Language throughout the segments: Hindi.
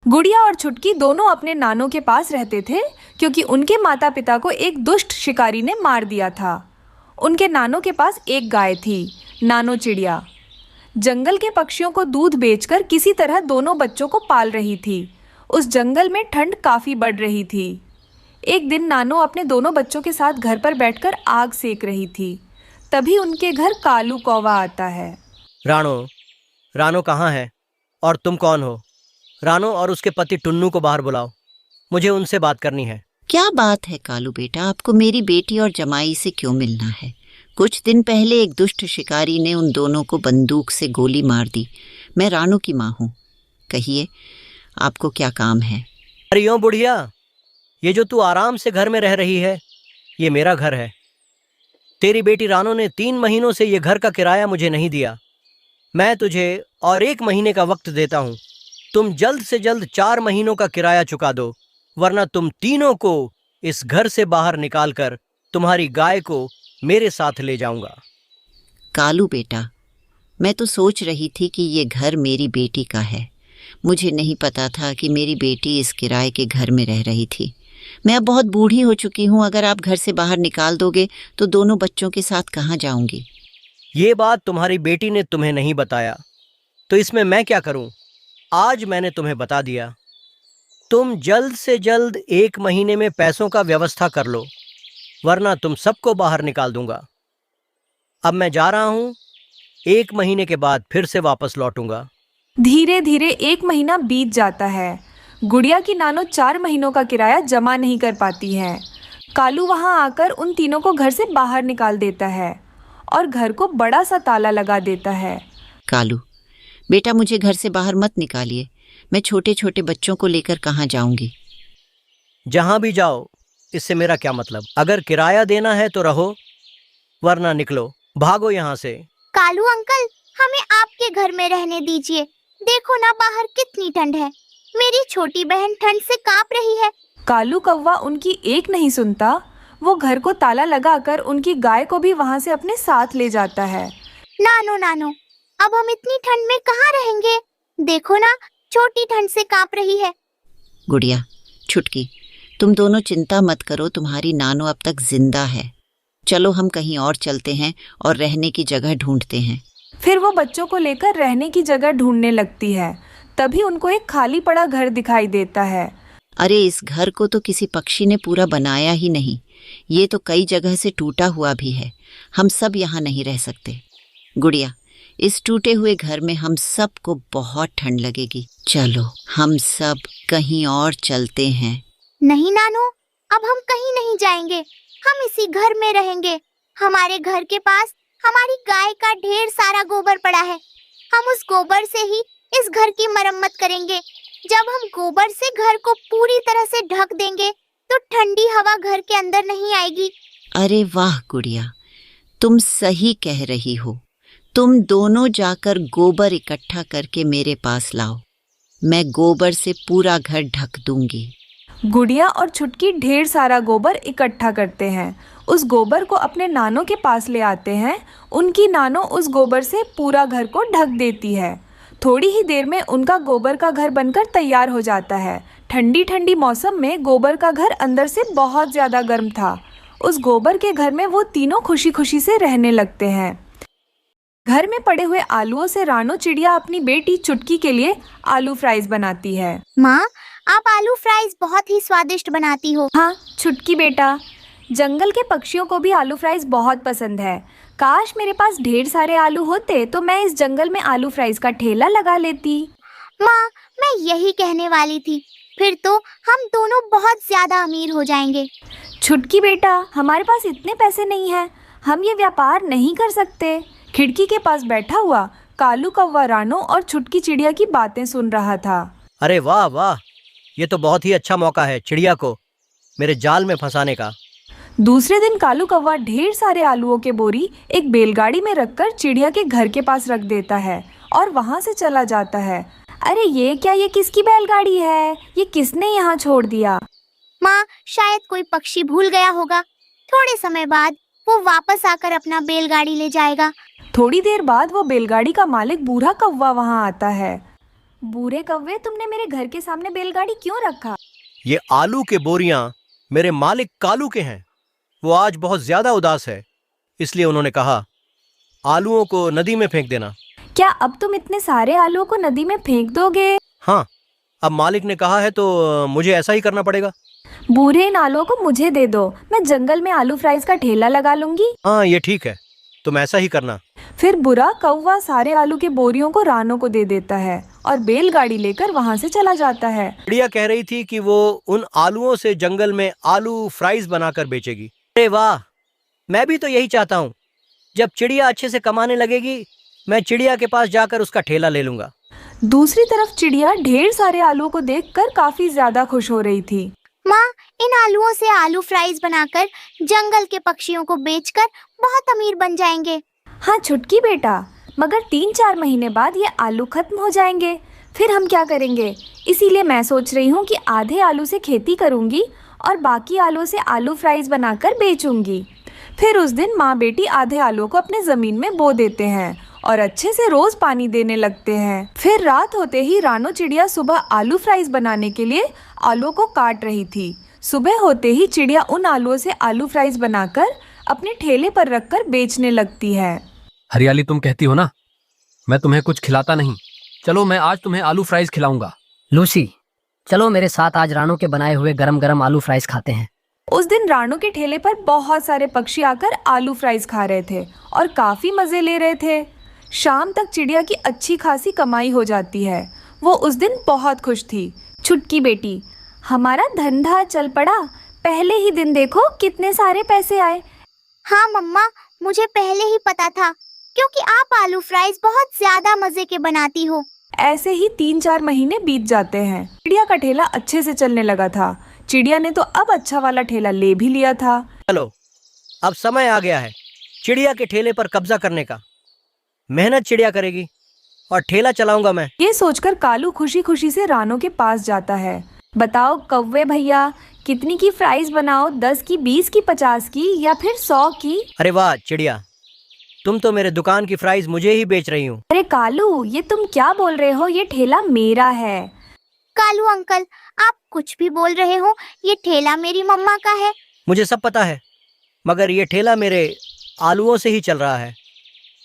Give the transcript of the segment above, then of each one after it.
गुड़िया और छुटकी दोनों अपने नानों के पास रहते थे क्योंकि उनके माता पिता को एक दुष्ट शिकारी ने मार दिया था। उनके नानों के पास एक गाय थी, नानो चिड़िया। जंगल के पक्षियों को दूध बेचकर किसी तरह दोनों बच्चों को पाल रही थी। उस जंगल में ठंड काफ़ी बढ़ रही थी। एक दिन नानो अपने दोनों बच्चों के साथ घर पर बैठकर आग सेक रही थी। तभी उनके घर कालू कौवा आता है। रानो, रानो कहाँ है और तुम कौन हो? रानो और उसके पति टुन्नू को बाहर बुलाओ, मुझे उनसे बात करनी है। क्या बात है कालू बेटा, आपको मेरी बेटी और जमाई से क्यों मिलना है? कुछ दिन पहले एक दुष्ट शिकारी ने उन दोनों को बंदूक से गोली मार दी। मैं रानो की माँ हूँ। कहिए, आपको क्या काम है? अरे यूं बुढ़िया, ये जो तू आराम से घर में रह रही है, ये मेरा घर है। तेरी बेटी रानो ने 3 महीनों से ये घर का किराया मुझे नहीं दिया। मैं तुझे और 1 महीने का वक्त देता हूँ। तुम जल्द से जल्द 4 महीनों का किराया चुका दो, वरना तुम तीनों को इस घर से बाहर निकालकर तुम्हारी गाय को मेरे साथ ले जाऊंगा। कालू बेटा, मैं तो सोच रही थी कि ये घर मेरी बेटी का है। मुझे नहीं पता था कि मेरी बेटी इस किराए के घर में रह रही थी। मैं अब बहुत बूढ़ी हो चुकी हूँ। अगर आप घर से बाहर निकाल दोगे तो दोनों बच्चों के साथ कहाँ जाऊंगी? ये बात तुम्हारी बेटी ने तुम्हें नहीं बताया, तो इसमें मैं क्या करूं? आज मैंने तुम्हें बता दिया। तुम जल्द से जल्द 1 महीने में पैसों का व्यवस्था कर लो, वरना तुम सबको बाहर निकाल दूंगा। अब मैं जा रहा हूं, 1 महीने के बाद फिर से वापस लौटूंगा। धीरे धीरे 1 महीना बीत जाता है। गुड़िया की नानो 4 महीनों का किराया जमा नहीं कर पाती है। कालू वहां आकर उन तीनों को घर से बाहर निकाल देता है और घर को बड़ा सा ताला लगा देता है। कालू बेटा, मुझे घर से बाहर मत निकालिए। मैं छोटे छोटे बच्चों को लेकर कहाँ जाऊंगी? जहां भी जाओ, इससे मेरा क्या मतलब? अगर किराया देना है तो रहो, वरना निकलो, भागो यहाँ से। कालू अंकल, हमें आपके घर में रहने दीजिए। देखो ना, बाहर कितनी ठंड है। मेरी छोटी बहन ठंड से कांप रही है। कालू कौवा उनकी एक नहीं सुनता। वो घर को ताला लगाकर उनकी गाय को भी वहां से अपने साथ ले जाता है। नानो नानो, अब हम इतनी ठंड में कहाँ रहेंगे? देखो ना, छोटी ठंड से कांप रही है। गुड़िया, छुटकी, तुम दोनों चिंता मत करो। तुम्हारी नानो अब तक जिंदा है। चलो हम कहीं और चलते हैं और रहने की जगह ढूंढते हैं। फिर वो बच्चों को लेकर रहने की जगह ढूंढने लगती है। तभी उनको एक खाली पड़ा घर दिखाई देता है। अरे, इस घर को तो किसी पक्षी ने पूरा बनाया ही नहीं। ये तो कई जगह से टूटा हुआ भी है। हम सब यहाँ नहीं रह सकते। गुड़िया, इस टूटे हुए घर में हम सबको बहुत ठंड लगेगी। चलो हम सब कहीं और चलते हैं। नहीं नानो, अब हम कहीं नहीं जाएंगे। हम इसी घर में रहेंगे। हमारे घर के पास हमारी गाय का ढेर सारा गोबर पड़ा है। हम उस गोबर से ही इस घर की मरम्मत करेंगे। जब हम गोबर से घर को पूरी तरह से ढक देंगे तो ठंडी हवा घर के अंदर नहीं आएगी। अरे वाह गुड़िया, तुम सही कह रही हो। तुम दोनों जाकर गोबर इकट्ठा करके मेरे पास लाओ। मैं गोबर से पूरा घर ढक दूंगी। गुड़िया और छुटकी ढेर सारा गोबर इकट्ठा करते हैं। उस गोबर को अपने नानों के पास ले आते हैं। उनकी नानो उस गोबर से पूरा घर को ढक देती है। थोड़ी ही देर में उनका गोबर का घर बनकर तैयार हो जाता है। ठंडी ठंडी मौसम में गोबर का घर अंदर से बहुत ज़्यादा गर्म था। उस गोबर के घर में वो तीनों खुशी खुशी से रहने लगते हैं। घर में पड़े हुए आलूओं से रानो चिड़िया अपनी बेटी चुटकी के लिए आलू फ्राइज बनाती है। माँ, आप आलू फ्राइज बहुत ही स्वादिष्ट बनाती हो। हाँ छुटकी बेटा, जंगल के पक्षियों को भी आलू फ्राइज बहुत पसंद है। काश मेरे पास ढेर सारे आलू होते तो मैं इस जंगल में आलू फ्राइज का ठेला लगा लेती। माँ, मैं यही कहने वाली थी। फिर तो हम दोनों बहुत ज्यादा अमीर हो जाएंगे। छुटकी बेटा, हमारे पास इतने पैसे नहीं हैं। हम ये व्यापार नहीं कर सकते। खिड़की के पास बैठा हुआ कालू कौवा रानो और छुटकी चिड़िया की बातें सुन रहा था। अरे वाह वाह, ये तो बहुत ही अच्छा मौका है चिड़िया को मेरे जाल में फंसाने का। दूसरे दिन कालू कौवा ढेर सारे आलूओं के बोरी एक बैलगाड़ी में रखकर चिड़िया के घर के पास रख देता है और वहां से चला जाता है। अरे ये क्या, ये किसकी बैलगाड़ी है? ये किसने यहाँ छोड़ दिया? माँ, शायद कोई पक्षी भूल गया होगा। थोड़े समय बाद वो वापस आकर अपना बैलगाड़ी ले जाएगा। थोड़ी देर बाद वो बैलगाड़ी का मालिक बूढ़ा कौवा वहां आता है। बूढ़े कौवे, तुमने मेरे घर के सामने बैलगाड़ी क्यों रखा? ये आलू के बोरियां मेरे मालिक कालू के हैं। वो आज बहुत ज्यादा उदास है, इसलिए उन्होंने कहा आलूओं को नदी में फेंक देना। क्या अब तुम इतने सारे आलूओं को नदी में फेंक दोगे? हाँ, अब मालिक ने कहा है तो मुझे ऐसा ही करना पड़ेगा। बूढ़े, इन आलूओं को मुझे दे दो, मैं जंगल में आलू फ्राइज का ठेला लगा लूंगी। हाँ, ये ठीक है, तुम ऐसा ही करना। फिर बुरा कौवा सारे आलू के बोरियों को रानों को दे देता है और बैलगाड़ी लेकर वहाँ से चला जाता है। चिड़िया कह रही थी कि वो उन आलूओं से जंगल में आलू फ्राइज बनाकर बेचेगी। अरे वाह, मैं भी तो यही चाहता हूँ। जब चिड़िया अच्छे से कमाने लगेगी, मैं चिड़िया के पास जाकर उसका ठेला ले लूंगा। दूसरी तरफ चिड़िया ढेर सारे आलूओं को देखकर काफी ज्यादा खुश हो रही थी। माँ, इन आलूओं से आलू फ्राइज बनाकर जंगल के पक्षियों को बेचकर बहुत अमीर बन जाएंगे। हाँ छुटकी बेटा, मगर 3-4 महीने बाद ये आलू खत्म हो जाएंगे, फिर हम क्या करेंगे? इसीलिए मैं सोच रही हूँ कि आधे आलू से खेती करूँगी और बाकी आलू से आलू फ्राइज बनाकर बेचूंगी। फिर उस दिन माँ बेटी आधे आलू को अपने ज़मीन में बो देते हैं और अच्छे से रोज़ पानी देने लगते हैं। फिर रात होते ही रानो चिड़िया सुबह आलू फ्राइज बनाने के लिए आलूओं को काट रही थी। सुबह होते ही चिड़िया उन आलूओं से आलू फ्राइज बनाकर अपने ठेले पर रखकर बेचने लगती है। हरियाली, तुम कहती हो ना मैं तुम्हें कुछ खिलाता नहीं, चलो मैं आज तुम्हें आलू फ्राइज खिलाऊंगा। लूसी, चलो मेरे साथ आज रानों के बनाए हुए गरम गरम आलू फ्राइज खाते हैं। उस दिन रानू के ठेले पर बहुत सारे पक्षी आकर आलू फ्राइज खा रहे थे और काफी मजे ले रहे थे। शाम तक चिड़िया की अच्छी खासी कमाई हो जाती है। वो उस दिन बहुत खुश थी। छुटकी बेटी, हमारा धंधा चल पड़ा। पहले ही दिन देखो कितने सारे पैसे आए। हाँ मम्मा, मुझे पहले ही पता था, क्योंकि आप आलू फ्राइज बहुत ज्यादा मजे के बनाती हो। ऐसे ही 3-4 महीने बीत जाते हैं। चिड़िया का ठेला अच्छे से चलने लगा था। चिड़िया ने तो अब अच्छा वाला ठेला ले भी लिया था। चलो, अब समय आ गया है चिड़िया के ठेले पर कब्जा करने का। मेहनत चिड़िया करेगी और ठेला चलाऊंगा मैं। ये सोचकर कालू खुशी खुशी से रानों के पास जाता है। बताओ कौवे भैया, कितनी की फ्राइज बनाओ? 10 की, 20 की, 50 की या फिर 100 की? अरे वाह चिड़िया, तुम तो मेरे दुकान की फ्राइज मुझे ही बेच रही हो। अरे कालू, ये तुम क्या बोल रहे हो? ये ठेला मेरा है। कालू अंकल, आप कुछ भी बोल रहे हो, ये ठेला मेरी मम्मा का है। मुझे सब पता है, मगर ये ठेला मेरे आलूओं से ही चल रहा है।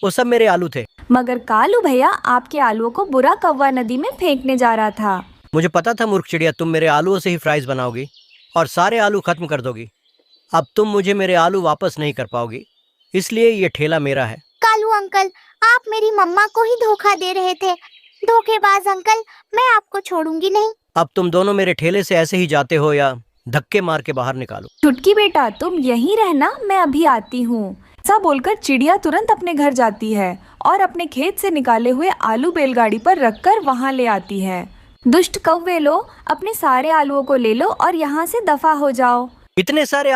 वो सब मेरे आलू थे। मगर कालू भैया, आपके आलूओं को बुरा कौवा नदी में फेंकने जा रहा था। मुझे पता था मूर्ख चिड़िया, तुम मेरे आलूओं से ही फ्राइज बनाओगी और सारे आलू खत्म कर दोगी। अब तुम मुझे मेरे आलू वापस नहीं कर पाओगी, इसलिए ये ठेला मेरा है। कालू अंकल, आप मेरी मम्मा को ही धोखा दे रहे थे। धोखेबाज अंकल, मैं आपको छोड़ूंगी नहीं। अब तुम दोनों मेरे ठेले से ऐसे ही जाते हो या धक्के मार के बाहर निकालो। छुटकी बेटा, तुम यहीं रहना, मैं अभी आती हूँ। ऐसा बोलकर चिड़िया तुरंत अपने घर जाती है और अपने खेत से निकाले हुए आलू बैलगाड़ी पर रखकर वहाँ ले आती है। दुष्ट कौवे लो, अपने सारे आलूओं को ले लो और यहाँ से दफा हो जाओ। इतने सारे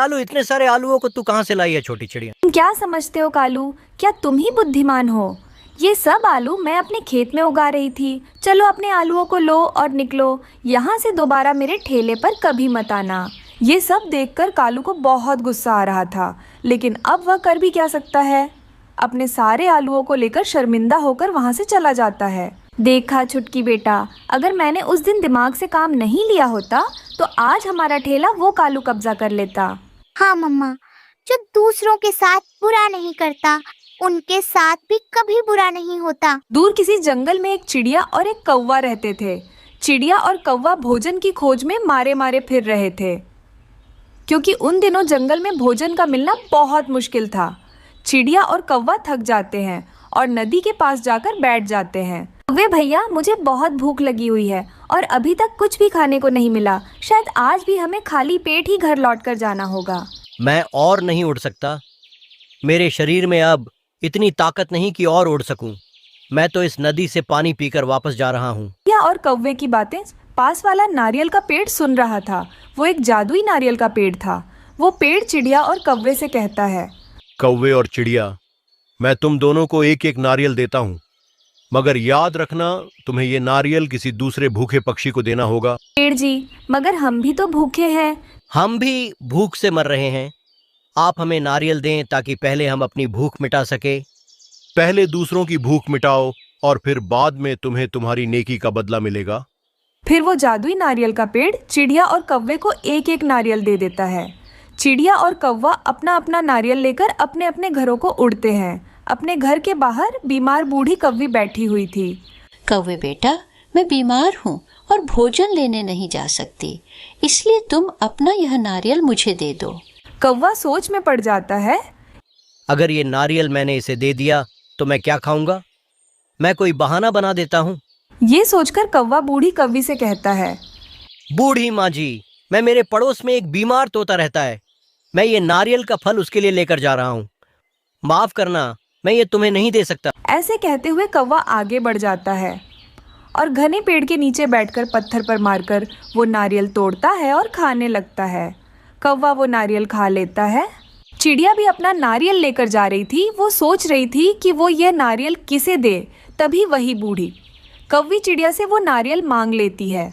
आलूओं को तू कहाँ से लाई है छोटी चिड़िया? तुम क्या समझते हो कालू? क्या तुम ही बुद्धिमान हो? ये सब आलू मैं अपने खेत में उगा रही थी। चलो अपने आलूओं को लो और निकलो। यहाँ से दोबारा मेरे ठेले पर कभी मत आना। ये सब देखकर कालू को बहुत गुस्सा आ रहा था, लेकिन अब वह कर भी क्या सकता है। अपने सारे आलूओं को लेकर शर्मिंदा होकर वहाँ से चला जाता है। देखा छुटकी बेटा, अगर मैंने उस दिन दिमाग से काम नहीं लिया होता तो आज हमारा ठेला वो कालू कब्जा कर लेता। हाँ मम्मा, जो दूसरों के साथ बुरा नहीं करता, उनके साथ भी कभी बुरा नहीं होता। दूर किसी जंगल में एक चिड़िया और एक कौवा रहते थे। चिड़िया और कौवा भोजन की खोज में मारे मारे फिर रहे थे, क्योंकि उन दिनों जंगल में भोजन का मिलना बहुत मुश्किल था। चिड़िया और कौवा थक जाते हैं और नदी के पास जाकर बैठ जाते हैं। कौवे भैया, मुझे बहुत भूख लगी हुई है और अभी तक कुछ भी खाने को नहीं मिला। शायद आज भी हमें खाली पेट ही घर लौटकर जाना होगा। मैं और नहीं उड़ सकता। मेरे शरीर में अब इतनी ताकत नहीं कि और उड़ सकूं। मैं तो इस नदी से पानी पीकर वापस जा रहा हूँ। चिड़िया और कौवे की बातें पास वाला नारियल का पेड़ सुन रहा था। वो एक जादुई नारियल का पेड़ था। वो पेड़ चिड़िया और कौवे से कहता है, कौवे और चिड़िया, मैं तुम दोनों को एक एक नारियल देता हूँ, मगर याद रखना तुम्हें ये नारियल किसी दूसरे भूखे पक्षी को देना होगा। पेड़ जी, मगर हम भी तो भूखे हैं। हम भी भूख से मर रहे हैं। आप हमें नारियल दें ताकि पहले हम अपनी भूख मिटा सके। पहले दूसरों की भूख मिटाओ, और फिर बाद में तुम्हें तुम्हारी नेकी का बदला मिलेगा। फिर वो जादुई नारियल का पेड़ चिड़िया और कौवे को एक एक नारियल दे देता है। चिड़िया और कौवा अपना अपना नारियल लेकर अपने अपने घरों को उड़ते हैं। अपने घर के बाहर बीमार बूढ़ी कौवी बैठी हुई थी। कौवे बेटा, मैं बीमार हूँ और भोजन लेने नहीं जा सकती, इसलिए तुम अपना यह नारियल मुझे दे दो। कौवा सोच में पड़ जाता है। अगर ये नारियल मैंने इसे दे दिया तो मैं क्या खाऊंगा? मैं कोई बहाना बना देता हूँ। ये सोचकर कौवा बूढ़ी कौवी से कहता है, बूढ़ी माँ जी, मैं मेरे पड़ोस में एक बीमार तोता रहता है। मैं ये नारियल का फल उसके लिए लेकर जा रहा हूँ। माफ करना, मैं ये तुम्हें नहीं दे सकता। ऐसे कहते हुए कौवा आगे बढ़ जाता है और घने पेड़ के नीचे बैठकर पत्थर पर मारकर वो नारियल तोड़ता है और खाने लगता है। कौवा वो नारियल खा लेता है। चिड़िया भी अपना नारियल लेकर जा रही थी। वो सोच रही थी कि वो ये नारियल किसे दे। तभी वही बूढ़ी कौवी चिड़िया से वो नारियल मांग लेती है।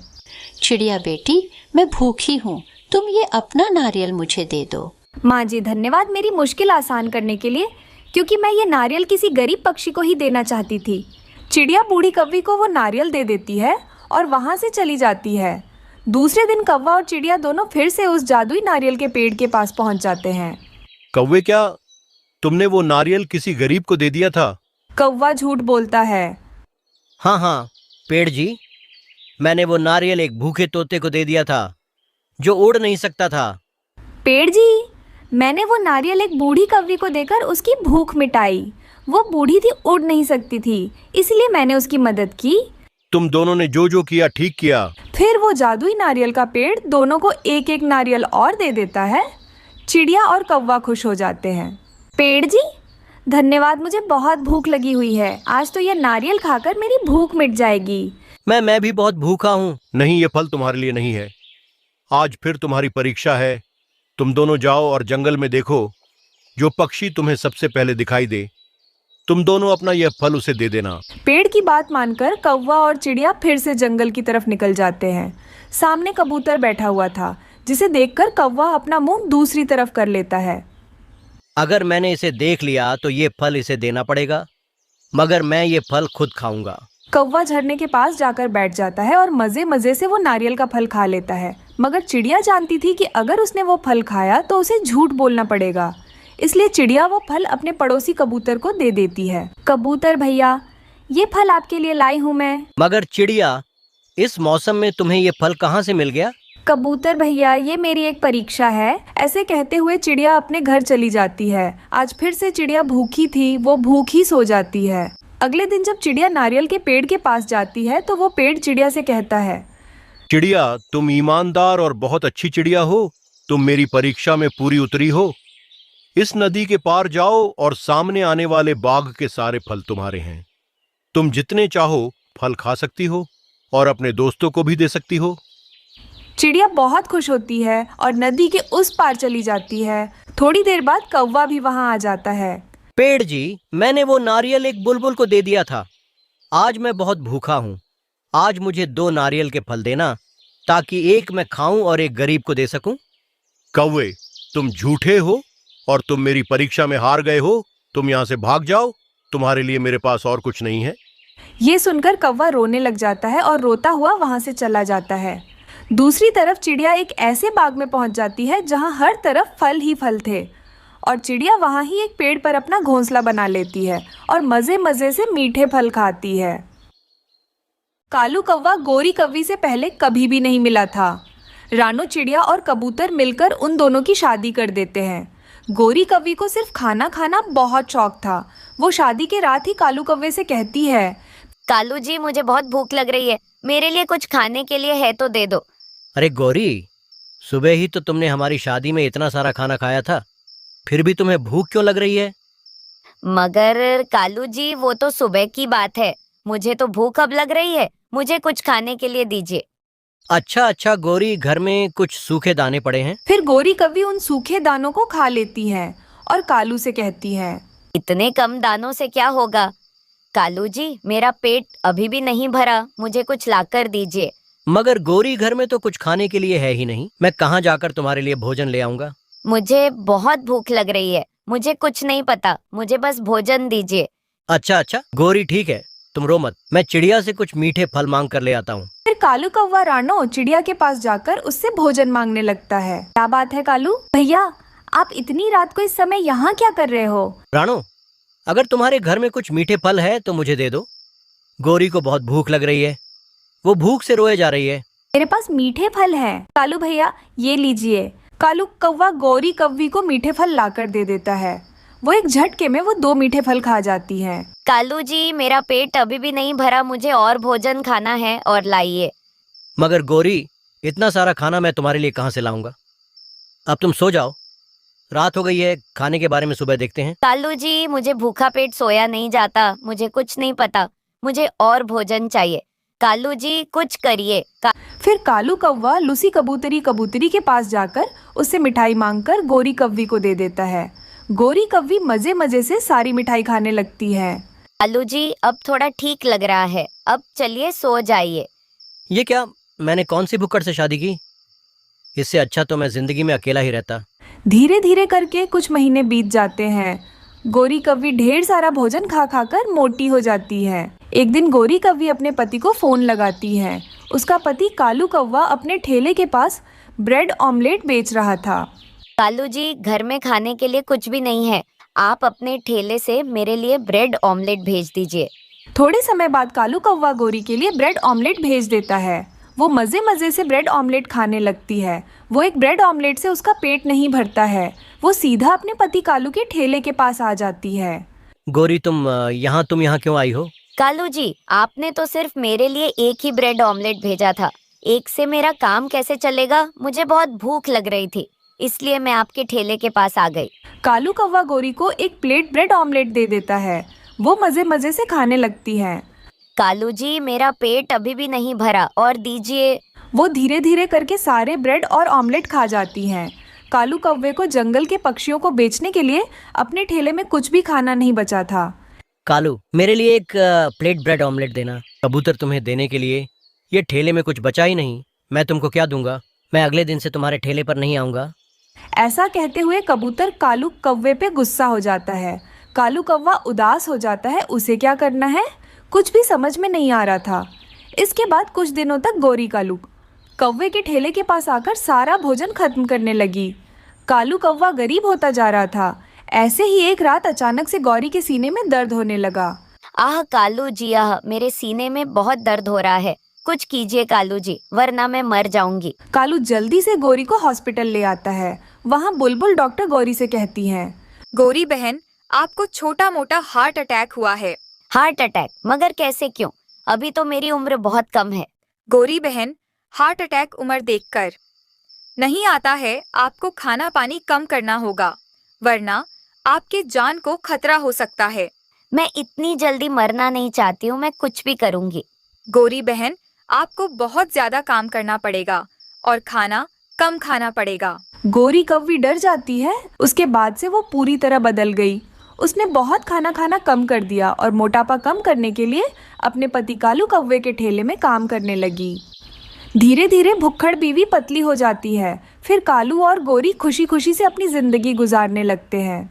चिड़िया बेटी, मैं भूखी हूँ, तुम ये अपना नारियल मुझे दे दो। माँ जी, धन्यवाद मेरी मुश्किल आसान करने के लिए, क्योंकि मैं ये नारियल किसी गरीब पक्षी को ही देना चाहती थी। चिड़िया बूढ़ी कौवी को वो नारियल दे देती है और वहाँ से चली जाती है। दूसरे दिन कौवा और चिड़िया दोनों फिर से उस जादुई नारियल के पेड़ के पास पहुँच जाते हैं। कौवे, क्या तुमने वो नारियल किसी गरीब को दे दिया था? कौवा झूठ बोलता है। हाँ हाँ पेड़ जी, मैंने वो नारियल एक भूखे तोते को दे दिया था जो उड़ नहीं सकता था। पेड़ जी, मैंने वो नारियल एक बूढ़ी कौवी को देकर उसकी भूख मिटाई। वो बूढ़ी थी, उड़ नहीं सकती थी, इसलिए मैंने उसकी मदद की। तुम दोनों ने जो जो किया ठीक किया। फिर वो जादुई नारियल का पेड़ दोनों को एक एक नारियल और दे देता है। चिड़िया और कौवा खुश हो जाते हैं। पेड़ जी, धन्यवाद, मुझे बहुत भूख लगी हुई है। आज तो यह नारियल खाकर मेरी भूख मिट जाएगी। मैं भी बहुत भूखा हूँ। नहीं, ये फल तुम्हारे लिए नहीं है। आज फिर तुम्हारी परीक्षा है। तुम दोनों जाओ और जंगल में देखो जो पक्षी तुम्हें सबसे पहले दिखाई दे। तुम दोनों अपना यह फल उसे दे देना। पेड़ की बात मानकर कौवा और चिड़िया फिर से जंगल की तरफ निकल जाते हैं। सामने कबूतर बैठा हुआ था, जिसे देखकर कौवा अपना मुंह दूसरी तरफ कर लेता है। अगर मैंने इसे देख लिया तो ये फल इसे देना पड़ेगा, मगर मैं ये फल खुद खाऊंगा। कौवा झरने के पास जाकर बैठ जाता है और मजे मजे से वो नारियल का फल खा लेता है। मगर चिड़िया जानती थी कि अगर उसने वो फल खाया तो उसे झूठ बोलना पड़ेगा, इसलिए चिड़िया वो फल अपने पड़ोसी कबूतर को दे देती है। कबूतर भैया, ये फल आपके लिए लाई हूँ मैं। मगर चिड़िया, इस मौसम में तुम्हें ये फल कहाँ से मिल गया? कबूतर भैया, ये मेरी एक परीक्षा है। ऐसे कहते हुए चिड़िया अपने घर चली जाती है। आज फिर से चिड़िया भूखी थी, वो भूखी सो जाती है। अगले दिन जब चिड़िया नारियल के पेड़ के पास जाती है तो वो पेड़ चिड़िया से कहता है, चिड़िया, तुम ईमानदार और बहुत अच्छी चिड़िया हो। तुम मेरी परीक्षा में पूरी उतरी हो। इस नदी के पार जाओ और सामने आने वाले बाग के सारे फल तुम्हारे हैं। तुम जितने चाहो फल खा सकती हो और अपने दोस्तों को भी दे सकती हो। चिड़िया बहुत खुश होती है और नदी के उस पार चली जाती है। थोड़ी देर बाद कौवा भी वहां आ जाता है। पेड़ जी, मैंने वो नारियल एक बुलबुल को दे दिया था। आज मैं बहुत भूखा हूँ। आज मुझे 2 नारियल के फल देना, ताकि एक मैं खाऊं और एक गरीब को दे सकूं। कौवे, तुम झूठे हो और तुम मेरी परीक्षा में हार गए हो। तुम यहाँ से भाग जाओ, तुम्हारे लिए मेरे पास और कुछ नहीं है। ये सुनकर कौवा रोने लग जाता है और रोता हुआ वहां से चला जाता है। दूसरी तरफ चिड़िया एक ऐसे बाग में पहुंच जाती है जहां हर तरफ फल ही फल थे, और चिड़िया वहां ही एक पेड़ पर अपना घोंसला बना लेती है और मजे मजे से मीठे फल खाती है। कालू कौवा गोरी कौवी से पहले कभी भी नहीं मिला था। रानो चिड़िया और कबूतर मिलकर उन दोनों की शादी कर देते हैं। गोरी कौवी को सिर्फ खाना खाना बहुत शौक था। वो शादी के रात ही कालू कौवे से कहती है, कालू जी, मुझे बहुत भूख लग रही है, मेरे लिए कुछ खाने के लिए है तो दे दो। अरे गौरी, सुबह ही तो तुमने हमारी शादी में इतना सारा खाना खाया था, फिर भी तुम्हें भूख क्यों लग रही है? मगर कालू जी, वो तो सुबह की बात है, मुझे तो भूख अब लग रही है, मुझे कुछ खाने के लिए दीजिए। अच्छा गौरी, घर में कुछ सूखे दाने पड़े हैं। फिर गोरी कौवी उन सूखे दानों को खा लेती है और कालू से कहती है, इतने कम दानों से क्या होगा? कालू जी, मेरा पेट अभी भी नहीं भरा, मुझे कुछ लाकर दीजिए। मगर गौरी, घर में तो कुछ खाने के लिए है ही नहीं। मैं कहाँ जाकर तुम्हारे लिए भोजन ले आऊंगा? मुझे बहुत भूख लग रही है, मुझे कुछ नहीं पता, मुझे बस भोजन दीजिए। अच्छा गौरी, ठीक है, तुम रो मत, मैं चिड़िया से कुछ मीठे फल मांग कर ले आता हूँ। फिर कालू कौवा रानो चिड़िया के पास जाकर उससे भोजन मांगने लगता है। क्या बात है कालू भैया, आप इतनी रात को इस समय यहाँ क्या कर रहे हो? रानो, अगर तुम्हारे घर में कुछ मीठे फल है तो मुझे दे दो। गौरी को बहुत भूख लग रही है, वो भूख से रोए जा रही है। मेरे पास मीठे फल हैं। कालू भैया ये लीजिए। कालू कौवा गौरी कव्वी को मीठे फल लाकर दे देता है। वो एक झटके में वो 2 मीठे फल खा जाती है। कालू जी, मेरा पेट अभी भी नहीं भरा, मुझे और भोजन खाना है और लाइए। मगर गौरी, इतना सारा खाना मैं तुम्हारे लिए कहाँ से लाऊंगा? अब तुम सो जाओ, रात हो गई है, खाने के बारे में सुबह देखते हैं। कालू जी, मुझे भूखा पेट सोया नहीं जाता, मुझे कुछ नहीं पता, मुझे और भोजन चाहिए। कालू जी कुछ करिए। फिर कालू कौवा लूसी कबूतरी के पास जाकर उससे मिठाई मांगकर गौरी कव्वी को दे देता है। गौरी कव्वी मजे मजे से सारी मिठाई खाने लगती है। कालू जी, अब थोड़ा ठीक लग रहा है, अब चलिए सो जाइए। ये क्या, मैंने कौन सी भुक्कड़ से शादी की? इससे अच्छा तो मैं जिंदगी में अकेला ही रहता। धीरे धीरे करके कुछ महीने बीत जाते हैं। गौरी कव्वी ढेर सारा भोजन खा खाकर मोटी हो जाती है। एक दिन गौरी कव्वी अपने पति को फोन लगाती है। उसका पति कालू कौवा अपने ठेले के पास ब्रेड ऑमलेट बेच रहा था। कालू जी, घर में खाने के लिए कुछ भी नहीं है, आप अपने ठेले से मेरे लिए ब्रेड ऑमलेट भेज दीजिए। थोड़े समय बाद कालू कौवा गौरी के लिए ब्रेड ऑमलेट भेज देता है। वो मजे मजे से ब्रेड ऑमलेट खाने लगती है। वो एक ब्रेड ऑमलेट से उसका पेट नहीं भरता है। वो सीधा अपने पति कालू के ठेले के पास आ जाती है। गौरी, तुम यहाँ क्यों आई हो? कालू जी, आपने तो सिर्फ मेरे लिए एक ही ब्रेड ऑमलेट भेजा था, एक से मेरा काम कैसे चलेगा? मुझे बहुत भूख लग रही थी, इसलिए मैं आपके ठेले के पास आ गई। कालू कौवा गौरी को एक प्लेट ब्रेड ऑमलेट दे देता है। वो मजे मजे से खाने लगती है। कालू जी, मेरा पेट अभी भी नहीं भरा, और दीजिए। वो धीरे धीरे करके सारे ब्रेड और ऑमलेट खा जाती हैं। कालू कौवे को जंगल के पक्षियों को बेचने के लिए अपने ठेले में कुछ भी खाना नहीं बचा था। कालू, मेरे लिए एक प्लेट ब्रेड ऑमलेट देना। कबूतर, तुम्हें देने के लिए ये ठेले में कुछ बचा ही नहीं, मैं तुमको क्या दूंगा? मैं अगले दिन से तुम्हारे ठेले पर नहीं आऊंगा। ऐसा कहते हुए कबूतर कालू कौवे पे गुस्सा हो जाता है। कालू कौवा उदास हो जाता है। उसे क्या करना है कुछ भी समझ में नहीं आ रहा था। इसके बाद कुछ दिनों तक गौरी कालू कौवे के ठेले के पास आकर सारा भोजन खत्म करने लगी। कालू कौवा गरीब होता जा रहा था। ऐसे ही एक रात अचानक से गौरी के सीने में दर्द होने लगा। आह कालू जी, आह, मेरे सीने में बहुत दर्द हो रहा है, कुछ कीजिए कालू जी, वरना मैं मर जाऊंगी। कालू जल्दी से गौरी को हॉस्पिटल ले आता है। वहाँ बुलबुल डॉक्टर गौरी से कहती हैं, गौरी बहन, आपको छोटा मोटा हार्ट अटैक हुआ है। Heart attack? मगर कैसे, क्यों? अभी तो मेरी उम्र बहुत कम है। गौरी बहन, हार्ट अटैक उम्र देखकर नहीं आता है। आपको खाना पानी कम करना होगा, वरना आपके जान को खतरा हो सकता है। मैं इतनी जल्दी मरना नहीं चाहती हूँ, मैं कुछ भी करूँगी। गौरी बहन, आपको बहुत ज्यादा काम करना पड़ेगा और खाना कम खाना पड़ेगा। गौरी कव्वी डर जाती है। उसके बाद से वो पूरी तरह बदल गई। उसने बहुत खाना खाना कम कर दिया और मोटापा कम करने के लिए अपने पति कालू कौवे के ठेले में काम करने लगी। धीरे धीरे भुक्खड़ बीवी पतली हो जाती है। फिर कालू और गौरी खुशी खुशी से अपनी जिंदगी गुजारने लगते हैं।